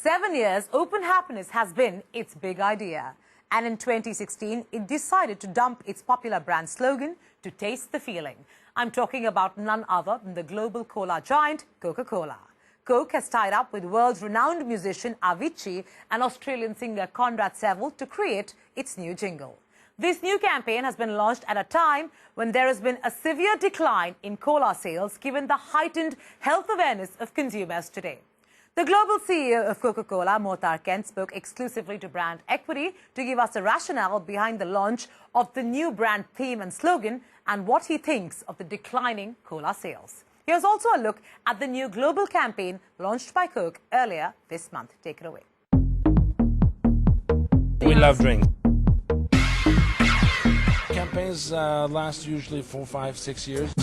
7 years, Open Happiness has been its big idea. And in 2016, it decided to dump its popular brand slogan to taste the feeling. I'm talking about none other than the global cola giant, Coca-Cola. Coke has tied up with world-renowned musician Avicii and Australian singer Conrad Sewell to create its new jingle. This new campaign has been launched at a time when there has been a severe decline in cola sales given the heightened health awareness of consumers today. The global CEO of Coca-Cola, Muhtar Kent, spoke exclusively to Brand Equity to give us a rationale behind the launch of the new brand theme and slogan and what he thinks of the declining cola sales. Here's also a look at the new global campaign launched by Coke earlier this month. Take it away. We love drinks. Campaigns last usually 4, 5, 6 years.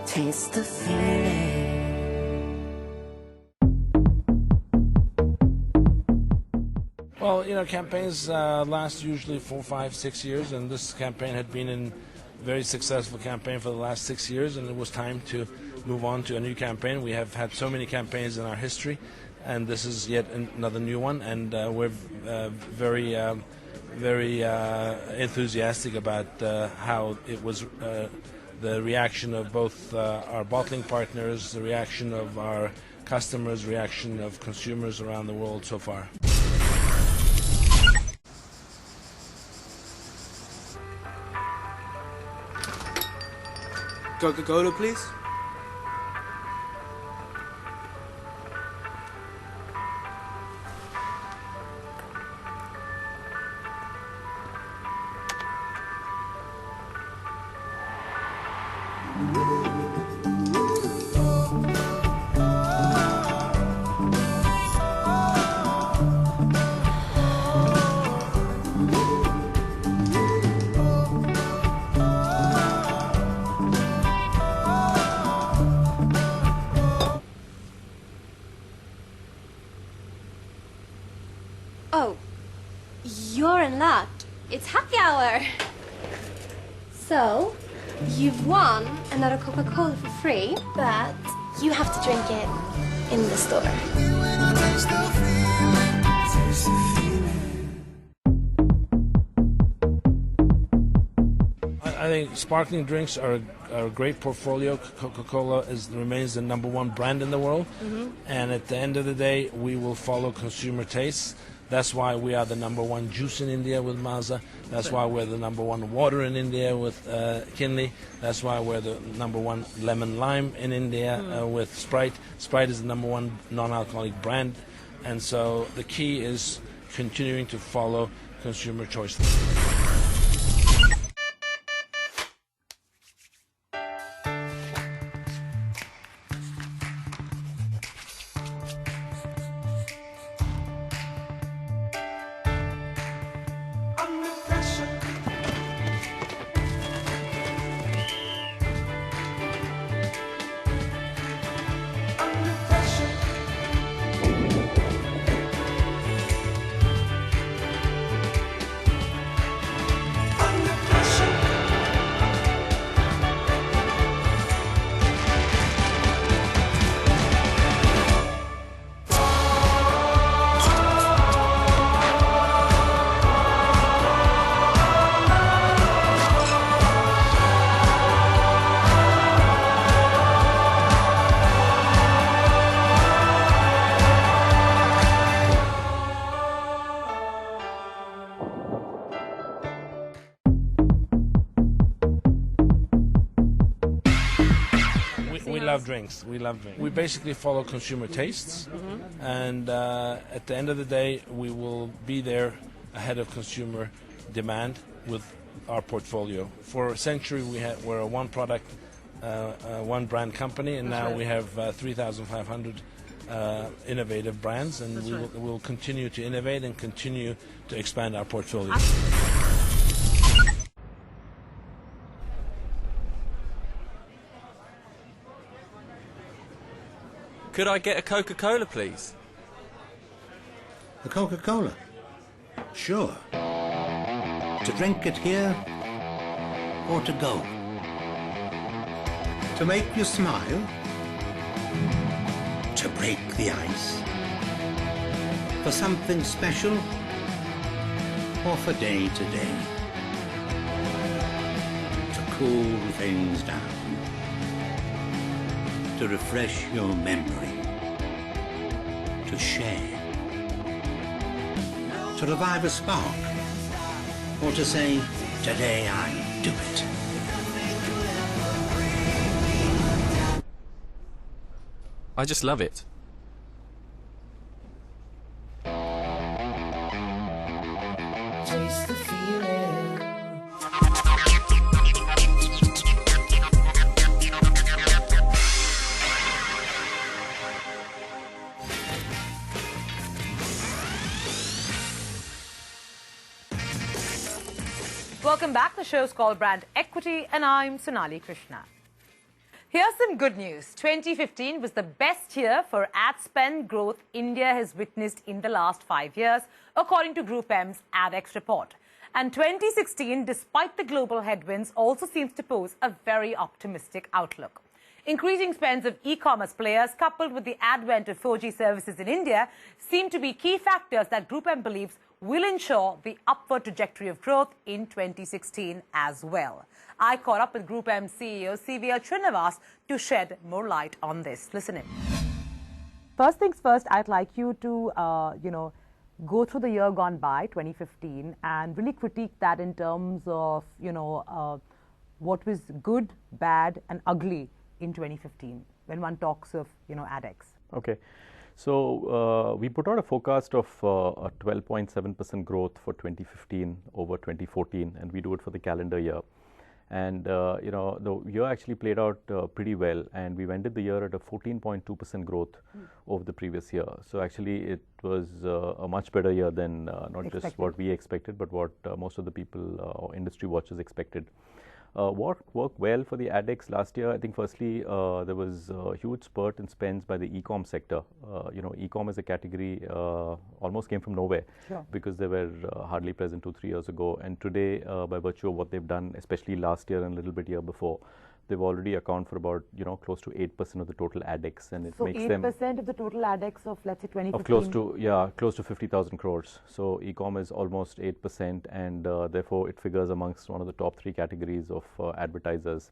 Taste the feeling. Well, you know, campaigns last usually 4, 5, 6 years, and this campaign had been a very successful campaign for the last 6 years, and it was time to move on to a new campaign. We have had so many campaigns in our history, and this is yet another new one, and we're very enthusiastic about how it was. The reaction of both our bottling partners, the reaction of our customers, reaction of consumers around the world so far. Coca-Cola, please. Oh, you're in luck. It's happy hour. So, you've won another Coca-Cola for free, but you have to drink it in the store. I think sparkling drinks are a great portfolio. Coca-Cola remains the #1 brand in the world, and at the end of the day, we will follow consumer tastes. That's why we are the #1 juice in India with Maaza. That's why we're the #1 water in India with Kinley. That's why we're the #1 lemon lime in India with Sprite. Sprite is the #1 non-alcoholic brand, and so the key is continuing to follow consumer choices. We love drinks. We love drinks. We basically follow consumer tastes, and at the end of the day, we will be there ahead of consumer demand with our portfolio. For a century, we're a one product, one brand company, and now we have 3,500 innovative brands, and we'll continue to innovate and continue to expand our portfolio. Could I get a Coca-Cola, please? A Coca-Cola? Sure. To drink it here or to go? To make you smile? To break the ice? For something special or for day to day? To cool things down? To refresh your memory? To share? To revive a spark? Or to say, today I do it? I just love it. Taste the feeling. Welcome back. The show's called Brand Equity, and I'm Sonali Krishna. Here's some good news. 2015 was the best year for ad spend growth India has witnessed in the last 5 years, according to Group M's Adex report. And 2016, despite the global headwinds, also seems to pose a very optimistic outlook. Increasing spends of e-commerce players, coupled with the advent of 4G services in India, seem to be key factors that Group M believes will ensure the upward trajectory of growth in 2016 as well. I caught up with Group M CEO Srinivas to shed more light on this. Listen in. First things first, I'd like you to, go through the year gone by, 2015, and really critique that in terms of, what was good, bad, and ugly in 2015 when one talks of, Adex. Okay. So we put out a forecast of a 12.7% growth for 2015 over 2014, and we do it for the calendar year. And the year actually played out pretty well, and we ended the year at a 14.2% growth over the previous year. So actually, it was a much better year than not just what we expected, but what most of the people or industry watchers expected. What worked well for the Adex last year? I think firstly, there was a huge spurt in spends by the e-com sector. E-com as a category almost came from nowhere because they were hardly present 2-3 years ago. And today, by virtue of what they've done, especially last year and a little bit year before, they've already account for about, close to 8% of the total Adex, and it makes them 8% of the total Adex of, let's say, 2015. Of close to 50,000 crores. So e-com is almost 8%, and therefore it figures amongst one of the top 3 categories of advertisers.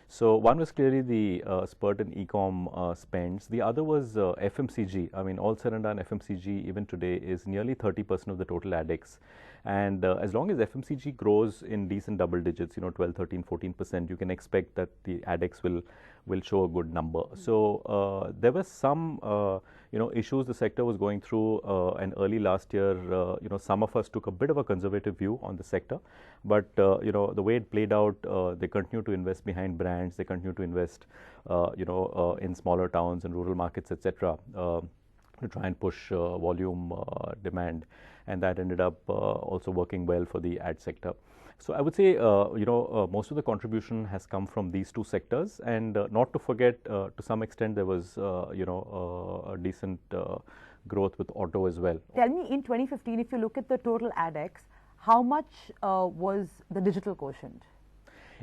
So one was clearly the spurt in e-com spends. The other was FMCG. I mean, all said and done, FMCG even today is nearly 30% of the total Adex. And as long as FMCG grows in decent double digits, 12, 13, 14%, you can expect that the Adex will show a good number. So there was some issues the sector was going through, and early last year, some of us took a bit of a conservative view on the sector. But the way it played out, they continue to invest behind brands, they continue to invest in smaller towns and rural markets, etc., to try and push volume demand, and that ended up also working well for the ad sector. So I would say, most of the contribution has come from these 2 sectors, and not to forget, to some extent, there was, a decent growth with auto as well. Tell me, in 2015, if you look at the total Adex, how much was the digital quotient?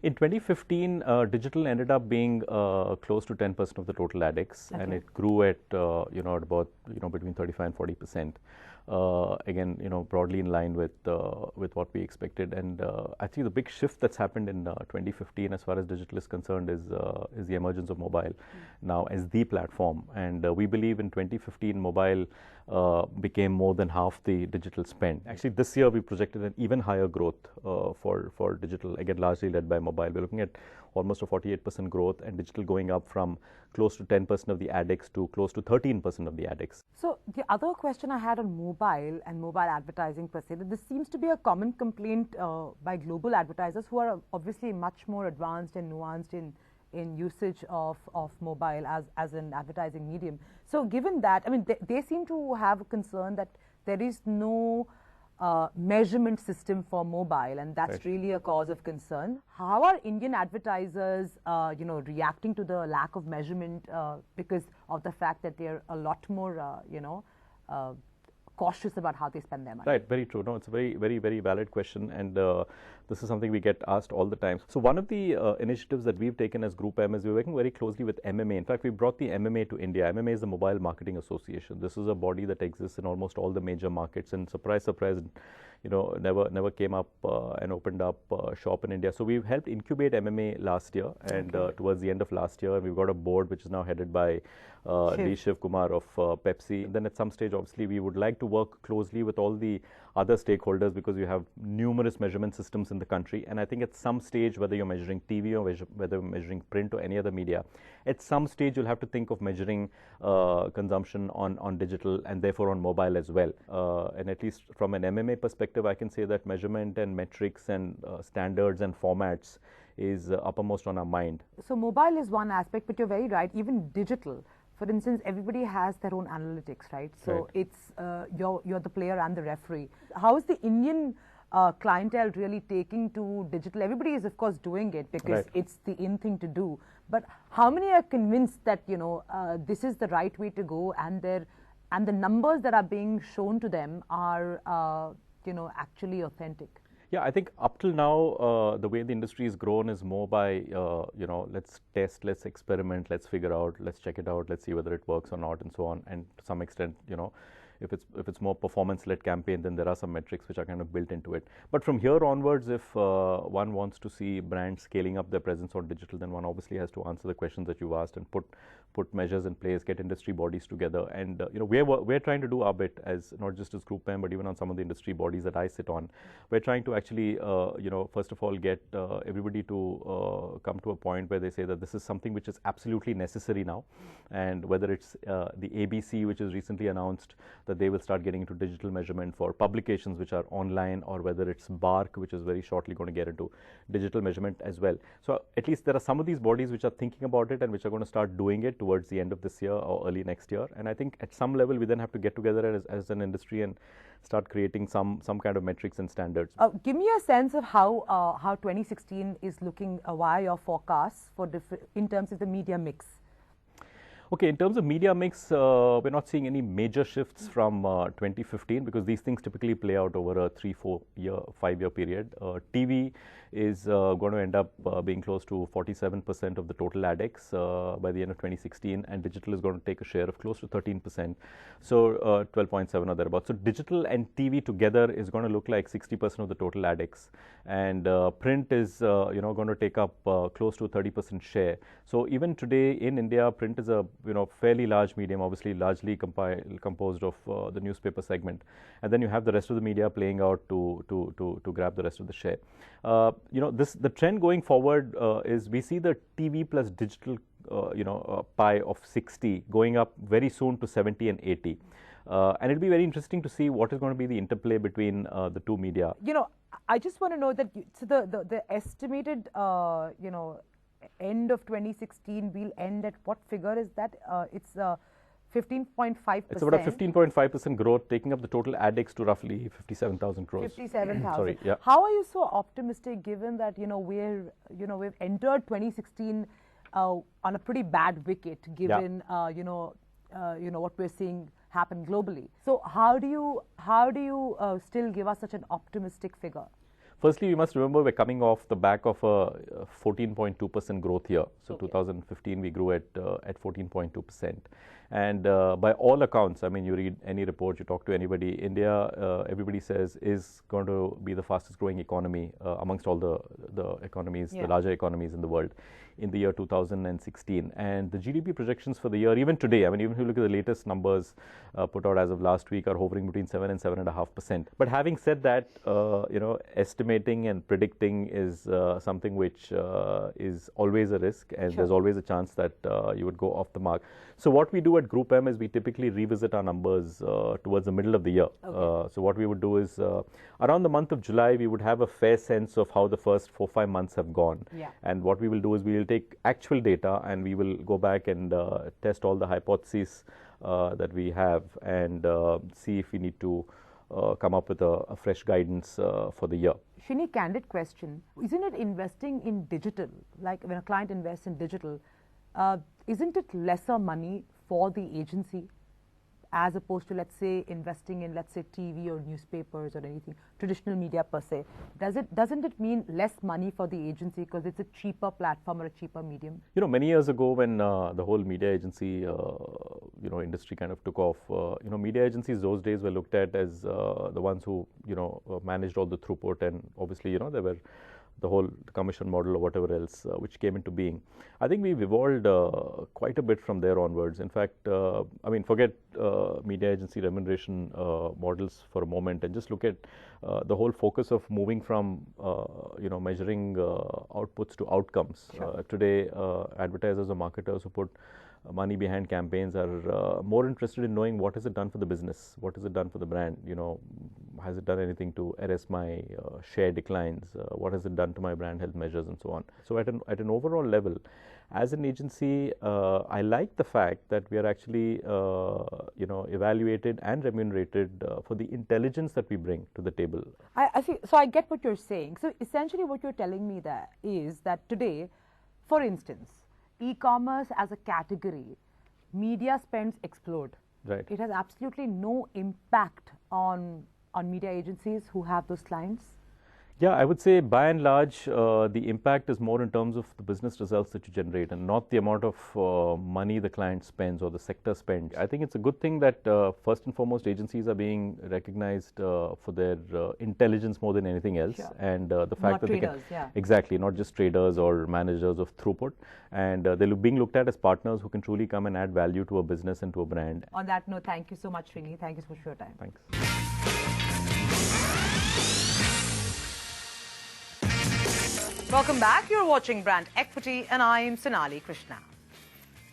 In 2015, digital ended up being close to 10% of the total Adex, and it grew at at about between 35 and 40%. Again, broadly in line with what we expected. And actually, the big shift that's happened in 2015, as far as digital is concerned, is the emergence of mobile now as the platform. And we believe in 2015, mobile became more than half the digital spend. Actually, this year we projected an even higher growth for digital, again largely led by mobile. We're looking at almost a 48% growth, and digital going up from close to 10% of the Adex to close to 13% of the Adex. So the other question I had on mobile and mobile advertising per se, that this seems to be a common complaint by global advertisers who are obviously much more advanced and nuanced in usage of mobile as an advertising medium. So given that, I mean, they seem to have a concern that there is no measurement system for mobile, and that's really a cause of concern. How are Indian advertisers, reacting to the lack of measurement because of the fact that they're a lot more, cautious about how they spend their money? Right, very true. No, it's a very, very, very valid question, and this is something we get asked all the time. So one of the initiatives that we've taken as Group M is we're working very closely with MMA. In fact, we brought the MMA to India. MMA is the Mobile Marketing Association. This is a body that exists in almost all the major markets, and surprise, surprise, never came up and opened up shop in India. So we've helped incubate MMA last year, and towards the end of last year, we've got a board which is now headed by Shiv Kumar of Pepsi. And then at some stage, obviously, we would like to work closely with all the other stakeholders because you have numerous measurement systems in the country. And I think at some stage, whether you're measuring TV or whether you're measuring print or any other media, at some stage you'll have to think of measuring consumption on digital and therefore on mobile as well. And at least from an MMA perspective, I can say that measurement and metrics and standards and formats is uppermost on our mind. So mobile is one aspect, but you're very right, even digital. For instance, everybody has their own analytics, right? So it's you're the player and the referee. How is the Indian clientele really taking to digital? Everybody is, of course, doing it because it's the in thing to do. But how many are convinced that this is the right way to go, and the numbers that are being shown to them are actually authentic? Yeah, I think up till now, the way the industry has grown is more by, let's test, let's experiment, let's figure out, let's check it out, let's see whether it works or not, and so on. And to some extent, if it's more performance-led campaign, then there are some metrics which are kind of built into it. But from here onwards, if one wants to see brands scaling up their presence on digital, then one obviously has to answer the questions that you've asked and put measures in place, get industry bodies together. And we're trying to do our bit, as not just as Group M, but even on some of the industry bodies that I sit on. We're trying to actually, first of all, get everybody to come to a point where they say that this is something which is absolutely necessary now. And whether it's the ABC, which is recently announced that they will start getting into digital measurement for publications which are online, or whether it's BARC, which is very shortly going to get into digital measurement as well. So at least there are some of these bodies which are thinking about it and which are going to start doing it towards the end of this year or early next year. And I think at some level we then have to get together as an industry and start creating some kind of metrics and standards. Give me a sense of how 2016 is looking via your forecasts for in terms of the media mix. Okay, in terms of media mix, we're not seeing any major shifts from 2015 because these things typically play out over a 5-year period. TV is going to end up being close to 47% of the total Adex by the end of 2016, and digital is going to take a share of close to 13%, so 12.7 or thereabouts. So digital and TV together is going to look like 60% of the total Adex, and print is going to take up close to 30% share. So even today in India, print is a fairly large medium, obviously largely composed of the newspaper segment, and then you have the rest of the media playing out to grab the rest of the share. The trend going forward is we see the TV plus digital pie of 60 going up very soon to 70 and 80. And it'll be very interesting to see what is going to be the interplay between the two media. I just want to know that so the estimated end of 2016 will end at what figure is that? It's 15.5%. It's about a 15.5% growth, taking up the total Adex to roughly 57,000 crores. 57,000. Sorry, yeah. How are you so optimistic, given that we've entered 2016 on a pretty bad wicket, given what we're seeing happen globally? So how do you still give us such an optimistic figure? Firstly, we must remember we're coming off the back of a 14.2% growth year. So 2015 we grew at 14.2%. And by all accounts, I mean, you read any report, you talk to anybody, India, everybody says, is going to be the fastest growing economy amongst all the economies, the larger economies in the world. in the year 2016. And the GDP projections for the year, even today, I mean, even if you look at the latest numbers put out as of last week, are hovering between 7 and 7.5%. But having said that, estimating and predicting is something which is always a risk, and there's always a chance that you would go off the mark. So what we do at Group M is we typically revisit our numbers towards the middle of the year. So what we would do is around the month of July, we would have a fair sense of how the first 4-5 months have gone. And what we will do is we will take actual data and we will go back and test all the hypotheses that we have and see if we need to come up with a fresh guidance for the year. Shini, candid question. Isn't it investing in digital, like when a client invests in digital, isn't it lesser money for the agency as opposed to, let's say, investing in, let's say, TV or newspapers or anything, traditional media per se? Doesn't it mean less money for the agency because it's a cheaper platform or a cheaper medium? You know, many years ago when the whole media agency, industry kind of took off, media agencies those days were looked at as the ones who, managed all the throughput, and obviously, there were the whole commission model or whatever else which came into being. I think we've evolved quite a bit from there onwards. In fact, forget media agency remuneration models for a moment and just look at the whole focus of moving from, measuring outputs to outcomes. Today, advertisers or marketers who put money behind campaigns are more interested in knowing what has it done for the business, what has it done for the brand, has it done anything to arrest my share declines, what has it done to my brand health measures and so on. So at an overall level, as an agency, I like the fact that we are actually evaluated and remunerated for the intelligence that we bring to the table. I see. So I get what you're saying. So essentially what you're telling me there is that today, for instance, e-commerce as a category, media spends explode. Right. It has absolutely no impact on media agencies who have those clients. Yeah, I would say by and large, the impact is more in terms of the business results that you generate and not the amount of money the client spends or the sector spends. I think it's a good thing that first and foremost agencies are being recognized for their intelligence more than anything else. And the fact not that traders, they can, exactly, not just traders or managers of throughput, and they're being looked at as partners who can truly come and add value to a business and to a brand. On that note, thank you so much, Srini. Thank you so much for your time. Thanks. Welcome back. You're watching Brand Equity and I am Sonali Krishna.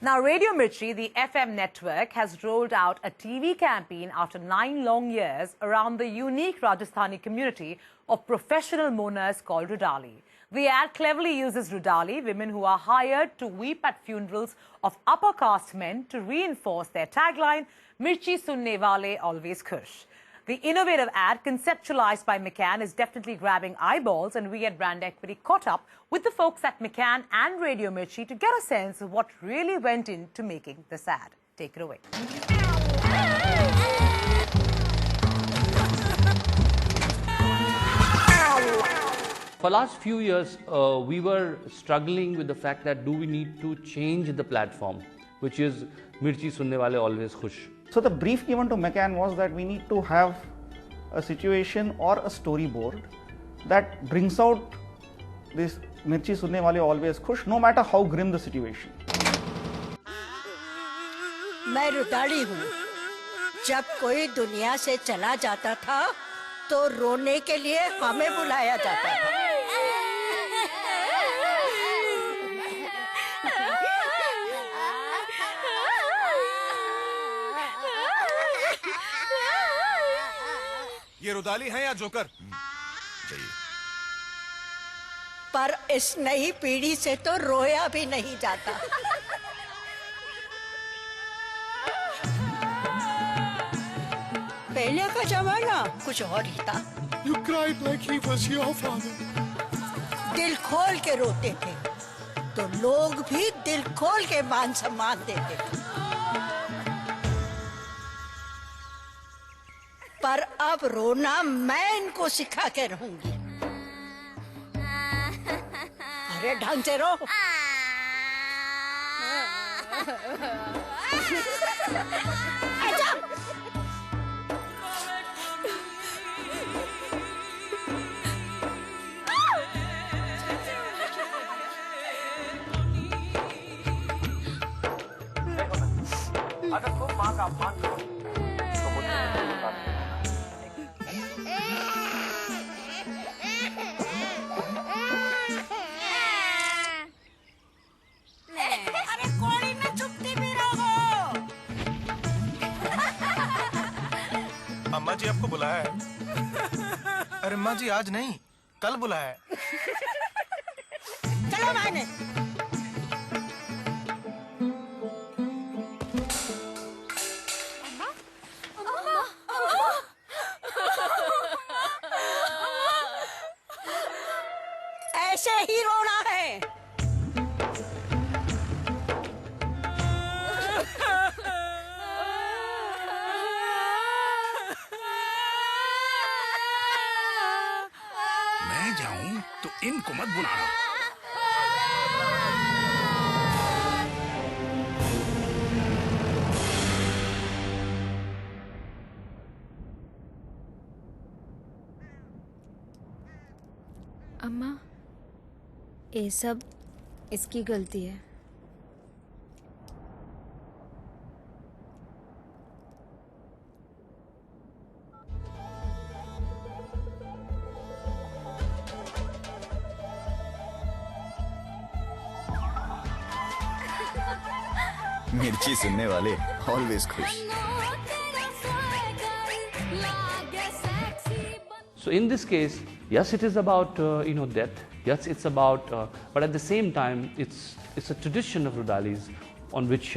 Now, Radio Mirchi, the FM network, has rolled out a TV campaign after 9 long years around the unique Rajasthani community of professional mourners called Rudali. The ad cleverly uses Rudali, women who are hired to weep at funerals of upper caste men, to reinforce their tagline, Mirchi sunne wale always khush. The innovative ad, conceptualized by McCann, is definitely grabbing eyeballs, and we at Brand Equity caught up with the folks at McCann and Radio Mirchi to get a sense of what really went into making this ad. Take it away. For last few years, we were struggling with the fact that do we need to change the platform, which is Mirchi sunne wale always khush. So the brief given to McCann was that we need to have a situation or a storyboard that brings out this Mirchi sunne wale always khush, no matter how grim the situation. मैं रुदाली हूँ। जब कोई दुनिया से चला जाता था, तो रोने के लिए हमें बुलाया जाता था। ये रुदाली है या जोकर? पर इस नई पीढ़ी से तो रोया भी नहीं जाता। पहले का जमाना कुछ और ही था। You cried like he was your father. दिल खोल के रोते थे, तो लोग भी दिल खोल के मान सम्मान देते थे। पर अब रोना मैं इनको सिखा के रहूंगी। अरे ढंग से रो। का अपमान करो तो मुझे नहीं बता अरे कोड़ी में चुपती भी रहो। अम्मा जी आपको बुलाया है। अरे अम्मा जी आज नहीं, कल बुलाया है। चलो मैंने ऐसे ही रोना है। मैं जाऊं तो इनको मत बुलाना। अम्मा, ये सब इसकी गलती है। मिर्ची सुनने वाले ऑलवेज खुश। So in this case, yes, it is about death. Yes, it's about, but at the same time, it's a tradition of Rudali's on which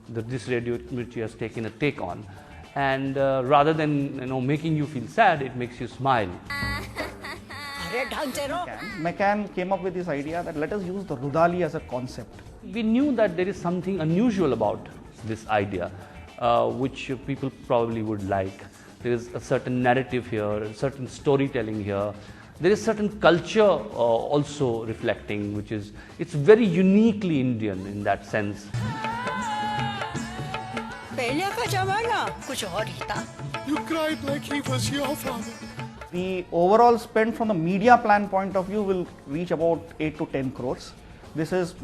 this Radio Mirchi has taken a take on, and rather than making you feel sad, it makes you smile. McCann came up with this idea that let us use the Rudali as a concept. We knew that there is something unusual about this idea, which people probably would like. There is a certain narrative here, a certain storytelling here. There is certain culture also reflecting, which is, it's very uniquely Indian in that sense. पहले का जमाना कुछ और ही था। You cried like he was your father. The overall spend from the media plan point of view will reach about 8 to 10 crores. This is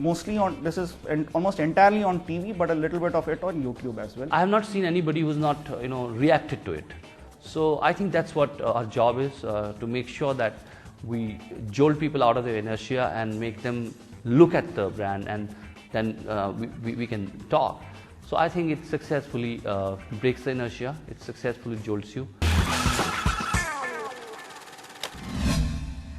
almost entirely on TV, but a little bit of it on YouTube as well. I have not seen anybody who's not, reacted to it. So I think that's what our job is, to make sure that we jolt people out of their inertia and make them look at the brand, and then we can talk. So I think it successfully breaks the inertia, it successfully jolts you.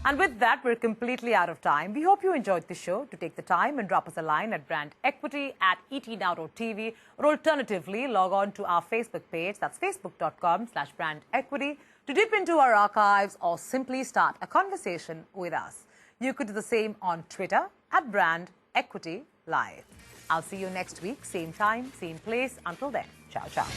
And with that, we're completely out of time. We hope you enjoyed the show. To take the time and drop us a line at Brand Equity at etnow.tv, or alternatively, log on to our Facebook page. That's facebook.com/brandequity to dip into our archives or simply start a conversation with us. You could do the same on Twitter at Brand Equity Live. I'll see you next week, same time, same place. Until then, ciao, ciao.